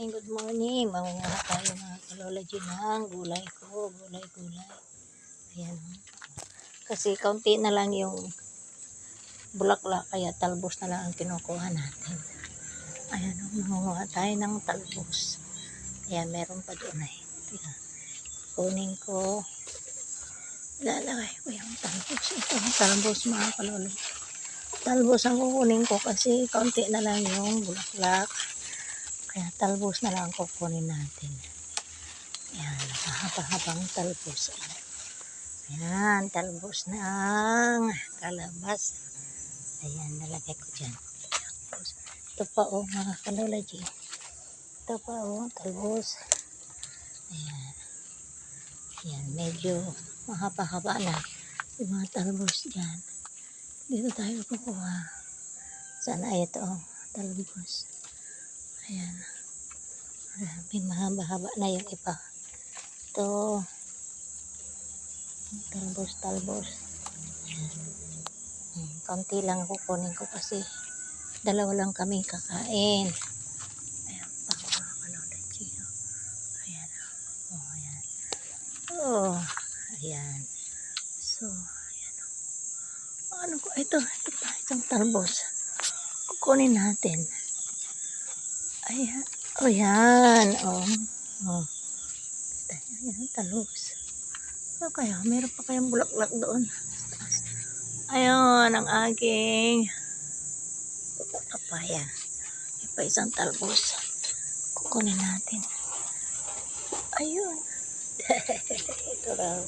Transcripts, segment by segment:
Good morning. Mamumuna tayo mga kalology ng gulay ko. Gulay. Ayan. Kasi kaunti na lang yung bulaklak, kaya talbos na lang ang kinukuha natin. Ayan, mamumuna tayo ng talbos. Ayan, meron pa doon ay. Ayan. Kunin ko. Lalagay ko yung talbos. Ito ang talbos mga kalology. Talbos ang kukunin ko kasi kaunti na lang yung bulaklak. Kaya talbos na lang kukunin natin. Ayan, mahaba-habang talbos. Ayan, talbos ng kalabasa. Ayan, nalagay ko dyan. Ito pa o mga kalology. Ito pa o, talbos. Ayan. Ayan, medyo mahaba-haba na yung mga talbos dyan. Dito tayo kukuha. Sana ito o, talbos. Ayan. May mahaba-haba na yung iba. Ito. Talbos. Kaunti lang kukunin ko kasi dalawa lang kami kakain. Ayan pa mga kalology. Ayan. Oh, ayan. Oh, ayan. So, ayan. Ano ko? Ito pa, isang talbos. Kukunin natin. Ayan. Oh, yan. Oh. Ayan, talbos. So, kaya, meron pa kayong bulaklak doon. Ayun, ang aking papaya. Pa isang talbos. Kukunin natin. Ayun. Ito raw.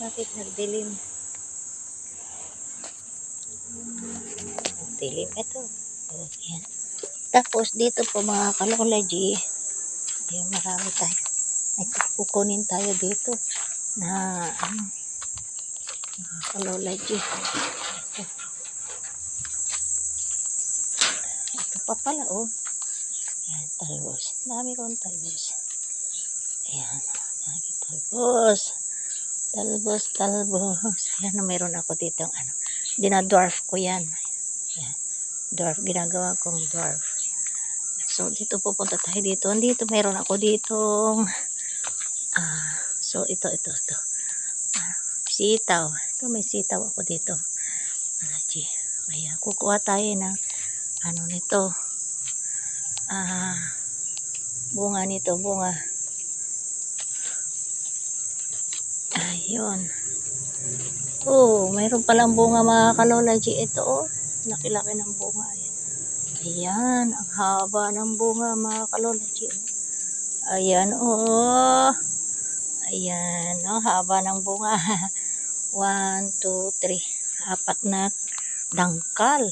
Bakit nagdilim? Nagdilim ito. Ayan. Tapos dito po mga kalology, ayun, marami tayo. May kukunin tayo dito na mga kalology. Ito pa pala oh. Ayan, talbos. Dami kong talbos. Ayan, dami talbos. Talbos. Ayan, meron ako dito dinadwarf ko yan. Ayan, dwarf. Ginagawa kong dwarf. So, dito pupunta tayo dito. Dito, meron ako ditong so, ito. Sitaw. Ito, may sitaw ako dito. Kaya, kukuha tayo ng nito. Bunga nito. Ayun. Oh, mayroon palang bunga mga kalology. Ito, oh. Laki-laki ng bunga. Ayan, ang haba ng bunga mga kalology. Ayan, oh. Ayan, oh, haba ng bunga. 1, 2, 3. 4 na dangkal.